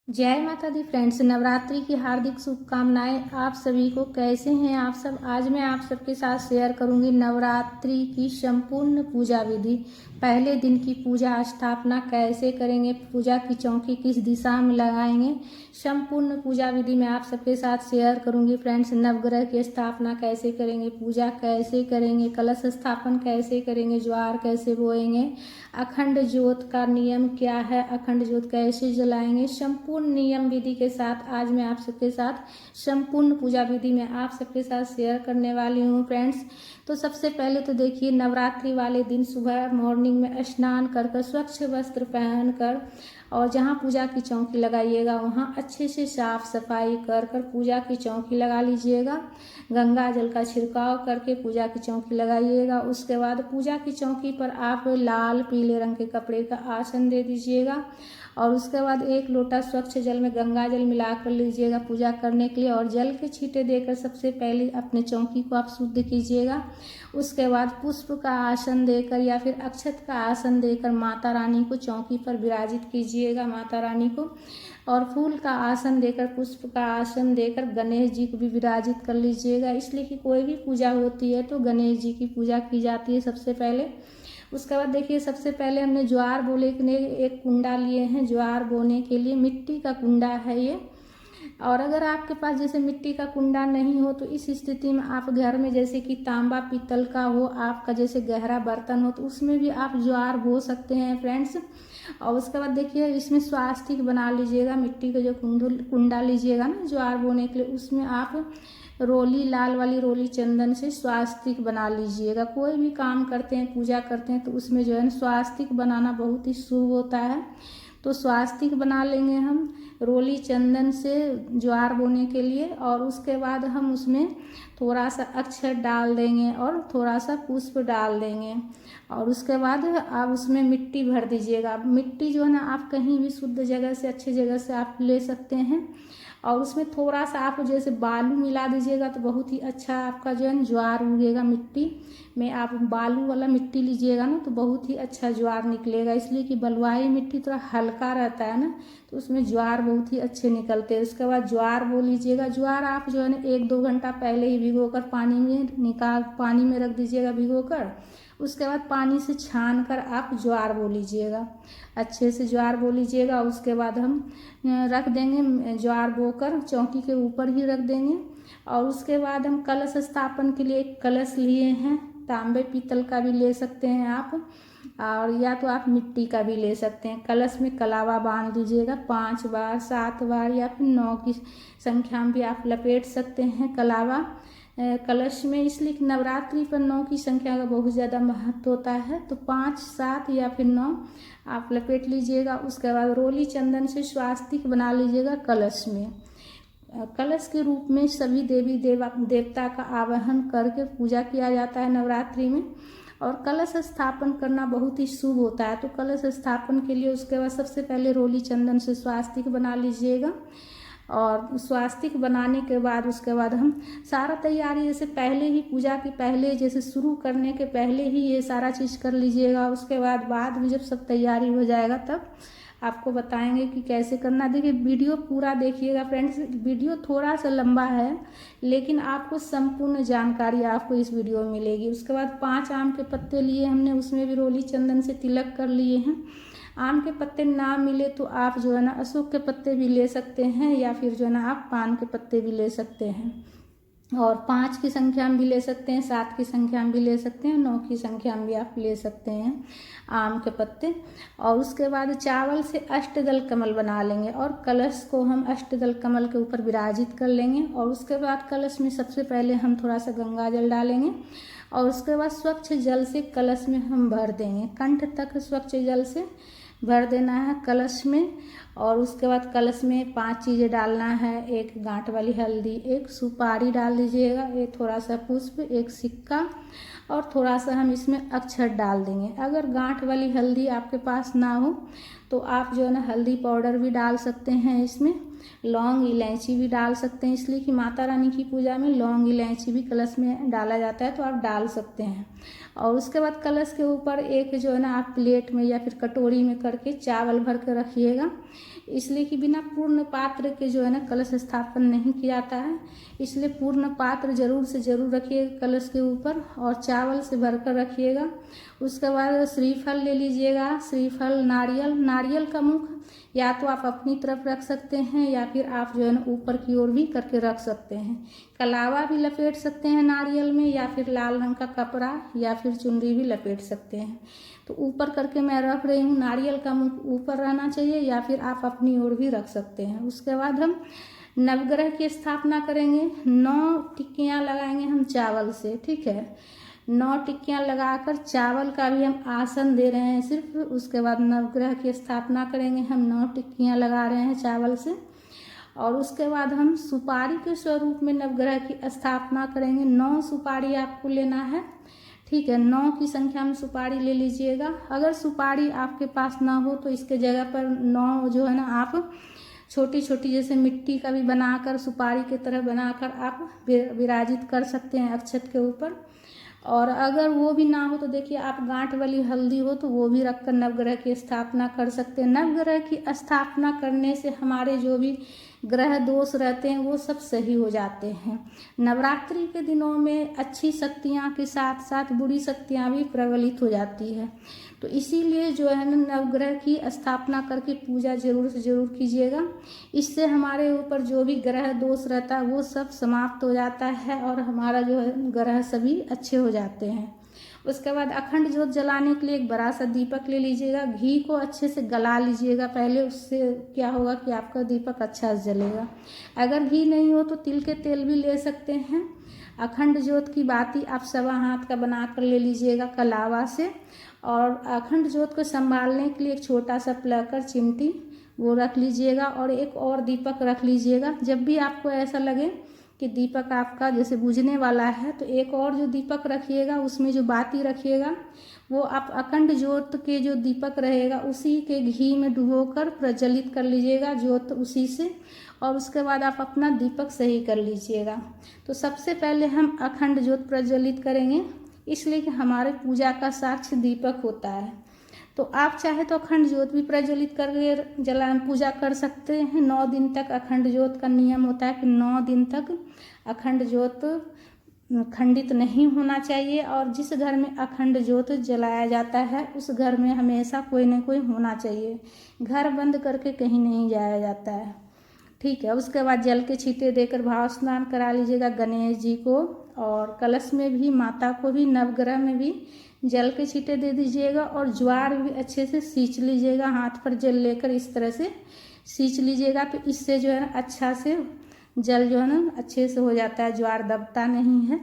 जय माता दी फ्रेंड्स, नवरात्रि की हार्दिक शुभकामनाएं आप सभी को। कैसे हैं आप सब। आज मैं आप सबके साथ शेयर करूंगी नवरात्रि की संपूर्ण पूजा विधि। पहले दिन की पूजा स्थापना कैसे करेंगे, पूजा की चौकी किस दिशा में लगाएंगे, संपूर्ण पूजा विधि मैं आप सबके साथ शेयर करूंगी फ्रेंड्स। नवग्रह की स्थापना कैसे करेंगे, पूजा कैसे करेंगे, कलश स्थापन कैसे करेंगे, ज्वार कैसे बोएंगे, अखंड ज्योत का नियम क्या है, अखंड ज्योत कैसे जलाएंगे, संपूर्ण नियम विधि के साथ आज मैं आप सबके साथ संपूर्ण पूजा विधि में आप सबके साथ शेयर करने वाली हूँ फ्रेंड्स। तो सबसे पहले तो देखिए, नवरात्रि वाले दिन सुबह मॉर्निंग में स्नान कर स्वच्छ वस्त्र पहनकर और जहाँ पूजा की चौकी लगाइएगा वहाँ अच्छे से साफ सफाई कर पूजा की चौकी लगा लीजिएगा। गंगा जल का छिड़काव करके पूजा की चौकी लगाइएगा। उसके बाद पूजा की चौकी पर आप लाल पीले रंग के कपड़े का आसन दे दीजिएगा और उसके बाद एक लोटा स्वच्छ जल में गंगा जल मिलाकर लीजिएगा पूजा करने के लिए और जल के छींटे देकर सबसे पहले अपने चौकी को आप शुद्ध कीजिएगा। उसके बाद पुष्प का आसन देकर या फिर अक्षत का आसन देकर माता रानी को चौकी पर विराजित कीजिएगा, माता रानी को। और फूल का आसन देकर, पुष्प का आसन देकर गणेश जी को भी विराजित कर लीजिएगा, इसलिए कि कोई भी पूजा होती है तो गणेश जी की पूजा की जाती है सबसे पहले। उसके बाद देखिए, सबसे पहले हमने ज्वार बोने के लिए एक कुंडा लिए हैं। ज्वार बोने के लिए मिट्टी का कुंडा है ये। और अगर आपके पास जैसे मिट्टी का कुंडा नहीं हो तो इस स्थिति में आप घर में जैसे कि तांबा पीतल का हो आपका, जैसे गहरा बर्तन हो, तो उसमें भी आप ज्वार बो सकते हैं फ्रेंड्स। और उसके बाद देखिए, इसमें स्वास्तिक बना लीजिएगा। मिट्टी का जो कुंडा लीजिएगा ना ज्वार बोने के लिए, उसमें आप रोली, लाल वाली रोली चंदन से स्वास्तिक बना लीजिएगा। कोई भी काम करते हैं, पूजा करते हैं तो उसमें जो है ना स्वास्तिक बनाना बहुत ही शुभ होता है। तो स्वास्तिक बना लेंगे हम रोली चंदन से ज्वार बोने के लिए। और उसके बाद हम उसमें थोड़ा सा अक्षर डाल देंगे और थोड़ा सा पुष्प डाल देंगे। और उसके बाद आप उसमें मिट्टी भर दीजिएगा। मिट्टी जो है ना आप कहीं भी शुद्ध जगह से, अच्छी जगह से आप ले सकते हैं। और उसमें थोड़ा सा आप जैसे बालू मिला दीजिएगा तो बहुत ही अच्छा आपका जो है ज्वार उगेगा। मिट्टी में आप बालू वाला मिट्टी लीजिएगा ना तो बहुत ही अच्छा ज्वार निकलेगा, इसलिए कि बलुआई मिट्टी थोड़ा हल्का रहता है ना तो उसमें ज्वार बहुत ही अच्छे निकलते हैं। उसके बाद ज्वार बो लीजिएगा। ज्वार आप जो है ना 1-2 घंटा पहले ही भिगोकर पानी में रख दीजिएगा भिगोकर। उसके बाद पानी से छान कर आप ज्वार बो लीजिएगा, अच्छे से ज्वार बो लीजिएगा। उसके बाद हम रख देंगे ज्वार बोकर चौकी के ऊपर ही रख देंगे। और उसके बाद हम कलश स्थापन के लिए एक कलश लिए हैं। तांबे पीतल का भी ले सकते हैं आप, और या तो आप मिट्टी का भी ले सकते हैं। कलश में कलावा बांध दीजिएगा 5 बार, 7 बार या फिर 9 की संख्या में भी आप लपेट सकते हैं कलावा कलश में, इसलिए कि नवरात्रि पर 9 की संख्या का बहुत ज़्यादा महत्व होता है। तो 5, 7 या फिर 9 आप लपेट लीजिएगा। उसके बाद रोली चंदन से स्वास्तिक बना लीजिएगा कलश में। कलश के रूप में सभी देवी देवता का आवाहन करके पूजा किया जाता है नवरात्रि में। और कलश स्थापन करना बहुत ही शुभ होता है। तो कलश स्थापन के लिए उसके बाद सबसे पहले रोली चंदन से स्वास्तिक बना लीजिएगा। और स्वास्तिक बनाने के बाद उसके बाद हम सारा तैयारी जैसे पहले ही, पूजा के पहले जैसे शुरू करने के पहले ही ये सारा चीज़ कर लीजिएगा। उसके बाद में जब सब तैयारी हो जाएगा तब आपको बताएंगे कि कैसे करना। देखिए, वीडियो पूरा देखिएगा फ्रेंड्स। वीडियो थोड़ा सा लंबा है लेकिन आपको संपूर्ण जानकारी आपको इस वीडियो में मिलेगी। उसके बाद 5 आम के पत्ते लिए हमने, उसमें भी रोली चंदन से तिलक कर लिए हैं। आम के पत्ते ना मिले तो आप जो है ना अशोक के पत्ते भी ले सकते हैं या फिर जो है ना आप पान के पत्ते भी ले सकते हैं। और 5 की संख्या में भी ले सकते हैं, 7 की संख्या में भी ले सकते हैं, 9 की संख्या में भी आप ले सकते हैं आम के पत्ते। और उसके बाद चावल से अष्टदल कमल बना लेंगे और कलश को हम अष्टदल कमल के ऊपर विराजित कर लेंगे। और उसके बाद कलश में सबसे पहले हम थोड़ा सा गंगा जल डालेंगे और उसके बाद स्वच्छ जल से कलश में हम भर देंगे। कंठ तक स्वच्छ जल से भर देना है कलश में। और उसके बाद कलश में 5 चीज़ें डालना है। एक गांठ वाली हल्दी, एक सुपारी डाल दीजिएगा, एक थोड़ा सा पुष्प, एक सिक्का और थोड़ा सा हम इसमें अक्षर डाल देंगे। अगर गांठ वाली हल्दी आपके पास ना हो तो आप जो है ना हल्दी पाउडर भी डाल सकते हैं, इसमें लौंग इलायची भी डाल सकते हैं, इसलिए कि माता रानी की पूजा में लौंग इलायची भी कलश में डाला जाता है, तो आप डाल सकते हैं। और उसके बाद कलश के ऊपर एक जो है ना आप प्लेट में या फिर कटोरी में करके चावल भर के रखिएगा, इसलिए कि बिना पूर्ण पात्र के जो है ना कलश स्थापन नहीं किया जाता है, इसलिए पूर्ण पात्र जरूर से जरूर रखिएगा कलश के ऊपर और चावल से भरकर रखिएगा। उसके बाद श्रीफल ले लीजिएगा, श्रीफल नारियल का मुख या तो आप अपनी तरफ रख सकते हैं या फिर आप जो है ना ऊपर की ओर भी करके रख सकते हैं। कलावा भी लपेट सकते हैं नारियल में, या फिर लाल रंग का कपड़ा या फिर चुनरी भी लपेट सकते हैं। तो ऊपर करके मैं रख रही हूँ, नारियल का मुख ऊपर रहना चाहिए या फिर आप अपनी ओर भी रख सकते हैं। उसके बाद हम नवग्रह की स्थापना करेंगे, 9 टिक्कियाँ लगाएंगे हम चावल से, ठीक है। 9 टिक्कियाँ लगाकर चावल का भी हम आसन दे रहे हैं सिर्फ। उसके बाद नवग्रह की स्थापना करेंगे हम, 9 टिक्कियाँ लगा रहे हैं चावल से। और उसके बाद हम सुपारी के स्वरूप में नवग्रह की स्थापना करेंगे। 9 सुपारी आपको लेना है, ठीक है। 9 की संख्या में सुपारी ले लीजिएगा। अगर सुपारी आपके पास ना हो तो इसके जगह पर 9 जो है ना आप छोटी छोटी जैसे मिट्टी का भी बनाकर सुपारी की तरह बनाकर आप विराजित कर सकते हैं अक्षत के ऊपर। और अगर वो भी ना हो तो देखिए आप गांठ वाली हल्दी हो तो वो भी रखकर नवग्रह की स्थापना कर सकते हैं। नवग्रह की स्थापना करने से हमारे जो भी ग्रह दोष रहते हैं वो सब सही हो जाते हैं। नवरात्रि के दिनों में अच्छी शक्तियाँ के साथ साथ बुरी शक्तियाँ भी प्रबलित हो जाती है, तो इसीलिए जो है ना नवग्रह की स्थापना करके पूजा जरूर से जरूर कीजिएगा। इससे हमारे ऊपर जो भी ग्रह दोष रहता है वो सब समाप्त हो जाता है और हमारा जो है ग्रह सभी अच्छे हो जाते हैं। उसके बाद अखंड ज्योत जलाने के लिए एक बड़ा सा दीपक ले लीजिएगा, घी को अच्छे से गला लीजिएगा पहले, उससे क्या होगा कि आपका दीपक अच्छा से जलेगा। अगर घी नहीं हो तो तिल के तेल भी ले सकते हैं। अखंड ज्योत की बाती आप 1.25 हाथ का बना कर ले लीजिएगा कलावा से। और अखंड ज्योत को संभालने के लिए एक छोटा सा प्लकर चिमटी वो रख लीजिएगा और एक और दीपक रख लीजिएगा। जब भी आपको ऐसा लगे कि दीपक आपका जैसे बुझने वाला है तो एक और जो दीपक रखिएगा, उसमें जो बाती रखिएगा वो आप अखंड ज्योत के जो दीपक रहेगा उसी के घी में डुबोकर प्रज्वलित कर लीजिएगा ज्योत उसी से, और उसके बाद आप अपना दीपक सही कर लीजिएगा। तो सबसे पहले हम अखंड ज्योत प्रज्वलित करेंगे, इसलिए कि हमारे पूजा का साक्ष्य दीपक होता है। तो आप चाहे तो अखंड ज्योत भी प्रज्वलित करके पूजा कर सकते हैं। 9 दिन तक अखंड ज्योत का नियम होता है कि 9 दिन तक अखंड ज्योत खंडित नहीं होना चाहिए, और जिस घर में अखंड ज्योत जलाया जाता है उस घर में हमेशा कोई न कोई होना चाहिए। घर बंद करके कहीं नहीं जाया जाता है, ठीक है। उसके बाद जल के छींटे देकर भाव स्नान करा लीजिएगा गणेश जी को, और कलश में भी माता को भी नवग्रह में भी जल के छींटे दे दीजिएगा। और ज्वार भी अच्छे से सींच लीजिएगा, हाथ पर जल लेकर इस तरह से सींच लीजिएगा, तो इससे जो है ना अच्छा से जल जो है ना अच्छे से हो जाता है, ज्वार दबता नहीं है।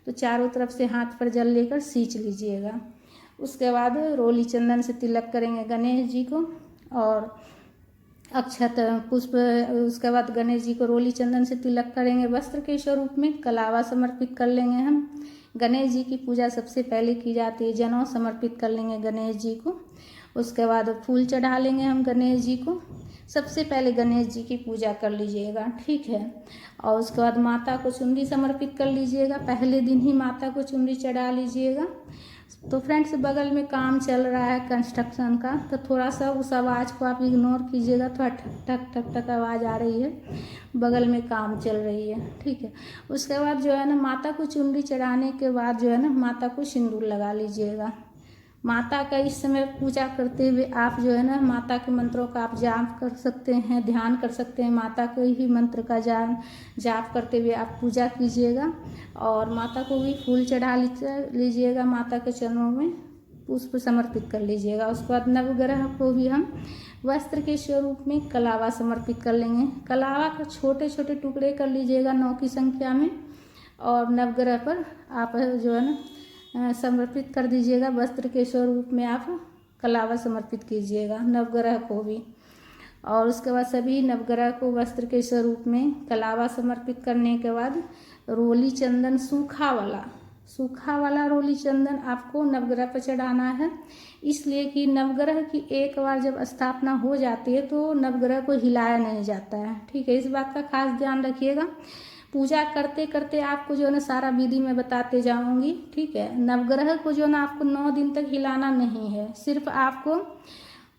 तो चारों तरफ से हाथ पर जल लेकर सींच लीजिएगा। उसके बाद रोली चंदन से तिलक करेंगे गणेश जी को और अक्षत पुष्प। उसके बाद गणेश जी को रोली चंदन से तिलक करेंगे। वस्त्र के स्वरूप में कलावा समर्पित कर लेंगे हम। गणेश जी की पूजा सबसे पहले की जाती है, जनेऊ समर्पित कर लेंगे गणेश जी को। उसके बाद फूल चढ़ा लेंगे हम गणेश जी को। सबसे पहले गणेश जी की पूजा कर लीजिएगा, ठीक है। और उसके बाद माता को चुनरी समर्पित कर लीजिएगा, पहले दिन ही माता को चुनरी चढ़ा लीजिएगा। तो फ्रेंड्स बगल में काम चल रहा है कंस्ट्रक्शन का, तो थोड़ा सा उस आवाज़ को आप इग्नोर कीजिएगा, थोड़ा ठक ठक ठक ठक आवाज़ आ रही है, बगल में काम चल रही है, ठीक है। उसके बाद जो है ना माता को चुनरी चढ़ाने के बाद जो है ना माता को सिंदूर लगा लीजिएगा। माता का इस समय पूजा करते हुए आप जो है ना माता के मंत्रों का आप जाप कर सकते हैं, ध्यान कर सकते हैं। माता के ही मंत्र का जाप करते हुए आप पूजा कीजिएगा और माता को भी फूल चढ़ा लीजिएगा, माता के चरणों में पुष्प समर्पित कर लीजिएगा। उसके बाद नवग्रह को भी हम वस्त्र के स्वरूप में कलावा समर्पित कर लेंगे। कलावा के छोटे छोटे टुकड़े कर लीजिएगा 9 की संख्या में, और नवग्रह पर आप जो है ना समर्पित कर दीजिएगा। वस्त्र के स्वरूप में आप कलावा समर्पित कीजिएगा नवग्रह को भी। और उसके बाद सभी नवग्रह को वस्त्र के स्वरूप में कलावा समर्पित करने के बाद रोली चंदन सूखा वाला सूखा वाला रोली चंदन आपको नवग्रह पर चढ़ाना है, इसलिए कि नवग्रह की एक बार जब स्थापना हो जाती है तो नवग्रह को हिलाया नहीं जाता है। ठीक है, इस बात का खास ध्यान रखिएगा। पूजा करते करते आपको जो है ना सारा विधि मैं बताते जाऊंगी। ठीक है, नवग्रह को जो है ना आपको 9 दिन तक हिलाना नहीं है, सिर्फ आपको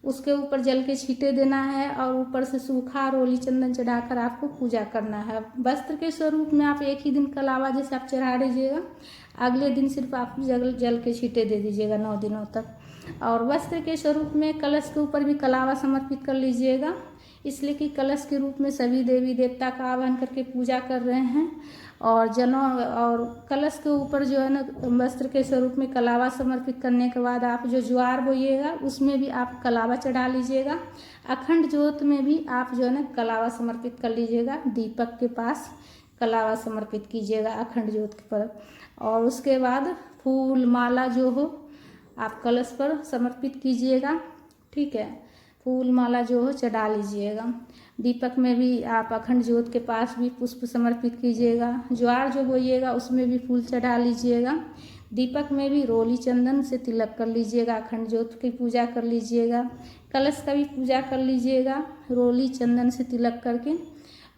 उसके ऊपर जल के छींटे देना है और ऊपर से सूखा रोली चंदन चढ़ाकर आपको पूजा करना है। वस्त्र के स्वरूप में आप एक ही दिन कलावा जैसे आप चढ़ा दीजिएगा, अगले दिन सिर्फ आप जल के छींटे दे दीजिएगा 9 दिनों तक। और वस्त्र के स्वरूप में कलश के ऊपर भी कलावा समर्पित कर लीजिएगा, इसलिए कि कलश के रूप में सभी देवी देवता का आवाहन करके पूजा कर रहे हैं। और जनों और कलश के ऊपर जो है ना वस्त्र के स्वरूप में कलावा समर्पित करने के बाद आप जो ज्वार बोइएगा उसमें भी आप कलावा चढ़ा लीजिएगा। अखंड ज्योत में भी आप जो है ना कलावा समर्पित कर लीजिएगा, दीपक के पास कलावा समर्पित कीजिएगा अखंड ज्योत पर। और उसके बाद फूल माला जो हो आप कलश पर समर्पित कीजिएगा। ठीक है, फूल माला जो हो चढ़ा लीजिएगा। दीपक में भी आप अखंड ज्योत के पास भी पुष्प समर्पित कीजिएगा। ज्वार जो बोइएगा उसमें भी फूल चढ़ा लीजिएगा। दीपक में भी रोली चंदन से तिलक कर लीजिएगा, अखंड ज्योत की पूजा कर लीजिएगा। कलश का भी पूजा कर लीजिएगा रोली चंदन से तिलक करके।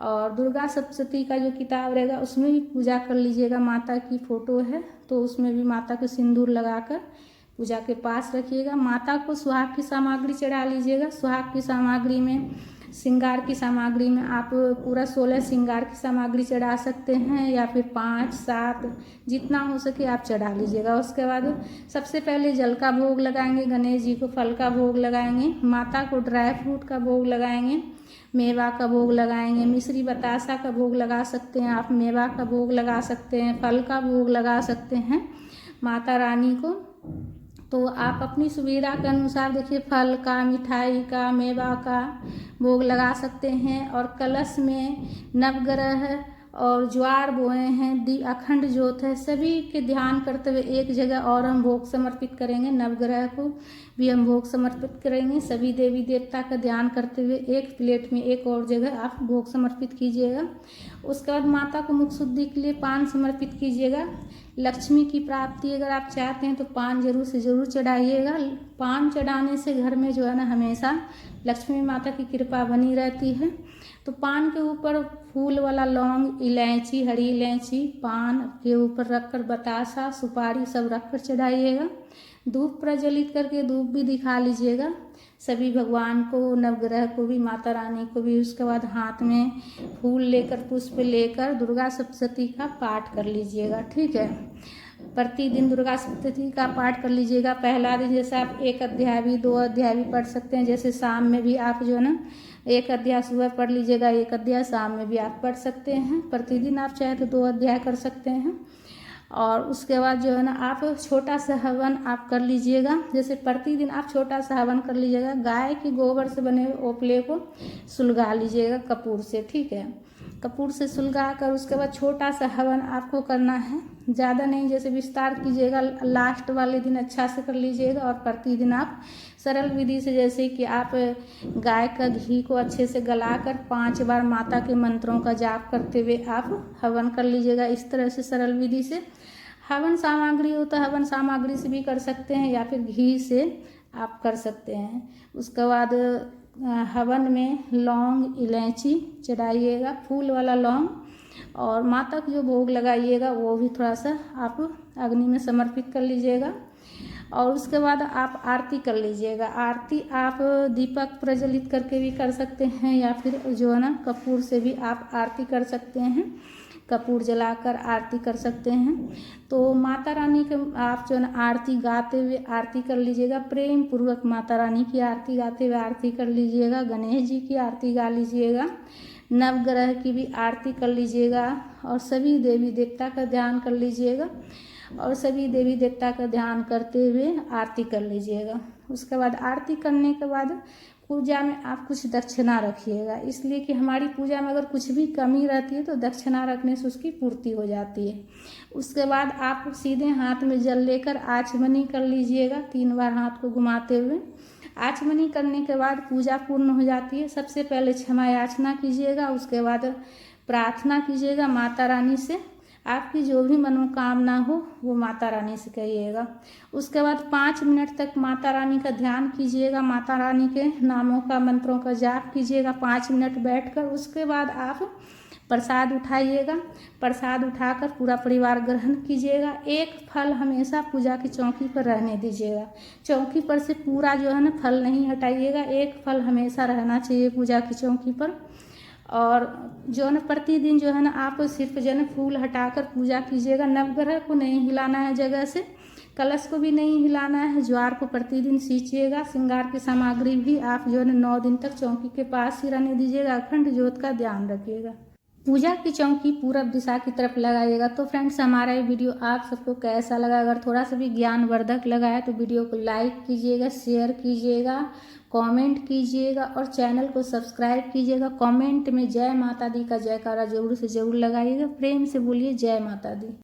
और दुर्गा सप्तशती का जो किताब रहेगा उसमें भी पूजा कर लीजिएगा। माता की फोटो है तो उसमें भी माता को सिंदूर लगाकर पूजा के पास रखिएगा। माता को सुहाग की सामग्री चढ़ा लीजिएगा। सुहाग की सामग्री में श्रृंगार की सामग्री में आप पूरा 16 श्रृंगार की सामग्री चढ़ा सकते हैं, या फिर 5 7 जितना हो सके आप चढ़ा लीजिएगा। उसके बाद सबसे पहले जल का भोग लगाएंगे, गणेश जी को फल का भोग लगाएंगे, माता को ड्राई फ्रूट का भोग लगाएंगे, मेवा का भोग लगाएंगे, मिश्री बतासा का भोग लगा सकते हैं आप, मेवा का भोग लगा सकते हैं, फल का भोग लगा सकते हैं माता रानी को। तो आप अपनी सुविधा के अनुसार देखिए फल का, मिठाई का, मेवा का भोग लगा सकते हैं। और कलश में नवग्रह और ज्वार बोए हैं, अखंड ज्योत है, सभी के ध्यान करते हुए एक जगह और हम भोग समर्पित करेंगे। नवग्रह को भी हम भोग समर्पित करेंगे। सभी देवी देवता का ध्यान करते हुए एक प्लेट में एक और जगह आप भोग समर्पित कीजिएगा। उसके बाद माता को मुख शुद्धि के लिए पान समर्पित कीजिएगा। लक्ष्मी की प्राप्ति अगर आप चाहते हैं तो पान जरूर से जरूर चढ़ाइएगा। पान चढ़ाने से घर में जो है ना हमेशा लक्ष्मी माता की कृपा बनी रहती है। तो पान के ऊपर फूल वाला लौंग, इलायची, हरी इलायची पान के ऊपर रखकर बतासा, सुपारी सब रखकर चढ़ाइएगा। धूप प्रज्वलित करके धूप भी दिखा लीजिएगा सभी भगवान को, नवग्रह को भी, माता रानी को भी। उसके बाद हाथ में फूल लेकर, पुष्प लेकर दुर्गा सप्तशती का पाठ कर लीजिएगा। ठीक है, प्रतिदिन दुर्गा सप्तशती का पाठ कर लीजिएगा। पहला दिन जैसे आप 1 अध्याय भी 2 अध्याय भी पढ़ सकते हैं, जैसे शाम में भी आप जो है ना 1 अध्याय सुबह पढ़ लीजिएगा, 1 अध्याय शाम में भी आप पढ़ सकते हैं। प्रतिदिन आप चाहे तो 2 अध्याय कर सकते हैं। और उसके बाद जो है ना आप छोटा सा हवन आप कर लीजिएगा। जैसे प्रतिदिन आप छोटा सा हवन कर लीजिएगा। गाय के गोबर से बने हुए ओपले को सुलगा लीजिएगा कपूर से। ठीक है, कपूर से सुलगा कर उसके बाद छोटा सा हवन आपको करना है, ज़्यादा नहीं, जैसे विस्तार कीजिएगा। लास्ट वाले दिन अच्छा से कर लीजिएगा। और प्रतिदिन आप सरल विधि से, जैसे कि आप गाय का घी को अच्छे से गलाकर 5 बार माता के मंत्रों का जाप करते हुए आप हवन कर लीजिएगा। इस तरह से सरल विधि से हवन सामग्री होता है, हवन सामग्री से भी कर सकते हैं या फिर घी से आप कर सकते हैं। उसके बाद हवन में लौंग, इलायची चढ़ाइएगा, फूल वाला लौंग। और माता को जो भोग लगाइएगा वो भी थोड़ा सा आप अग्नि में समर्पित कर लीजिएगा। और उसके बाद आप आरती कर लीजिएगा। आरती आप दीपक प्रज्वलित करके भी कर सकते हैं, या फिर जो है ना कपूर से भी आप आरती कर सकते हैं, कपूर जलाकर आरती कर सकते हैं। तो माता रानी के आप जो है ना आरती गाते हुए आरती कर लीजिएगा। प्रेम पूर्वक माता रानी की आरती गाते हुए आरती कर लीजिएगा। गणेश जी की आरती गा लीजिएगा। नवग्रह की भी आरती कर लीजिएगा। और सभी देवी देवता का ध्यान कर लीजिएगा। और सभी देवी देवता का ध्यान करते हुए आरती कर लीजिएगा। उसके बाद आरती करने के बाद पूजा में आप कुछ दक्षिणा रखिएगा, इसलिए कि हमारी पूजा में अगर कुछ भी कमी रहती है तो दक्षिणा रखने से उसकी पूर्ति हो जाती है। उसके बाद आप सीधे हाथ में जल लेकर आचमनी कर लीजिएगा 3 बार हाथ को घुमाते हुए। आचमनी करने के बाद पूजा पूर्ण हो जाती है। सबसे पहले क्षमा याचना कीजिएगा, उसके बाद प्रार्थना कीजिएगा माता रानी से। आपकी जो भी मनोकामना हो वो माता रानी से कहिएगा। उसके बाद 5 मिनट तक माता रानी का ध्यान कीजिएगा, माता रानी के नामों का मंत्रों का जाप कीजिएगा 5 मिनट बैठकर। उसके बाद आप प्रसाद उठाइएगा, प्रसाद उठाकर पूरा परिवार ग्रहण कीजिएगा। एक फल हमेशा पूजा की चौकी पर रहने दीजिएगा, चौकी पर से पूरा जो है ना फल नहीं हटाइएगा, एक फल हमेशा रहना चाहिए पूजा की चौकी पर। और जो है ना प्रतिदिन जो है ना आप सिर्फ जो है ना फूल हटाकर पूजा कीजिएगा। नवग्रह को नहीं हिलाना है जगह से, कलश को भी नहीं हिलाना है, ज्वार को प्रतिदिन सींचिएगा। श्रृंगार की सामग्री भी आप जो है ना 9 दिन तक चौकी के पास ही रहने दीजिएगा। अखंड ज्योत का ध्यान रखिएगा। पूजा की चौकी पूरब दिशा की तरफ लगाइएगा। तो फ्रेंड्स, हमारा ये वीडियो आप सबको कैसा लगा? अगर थोड़ा सा भी ज्ञानवर्धक लगा है तो वीडियो को लाइक कीजिएगा, शेयर कीजिएगा, कमेंट कीजिएगा और चैनल को सब्सक्राइब कीजिएगा। कमेंट में जय माता दी का जयकारा जरूर से जरूर लगाइएगा। प्रेम से बोलिए जय माता दी।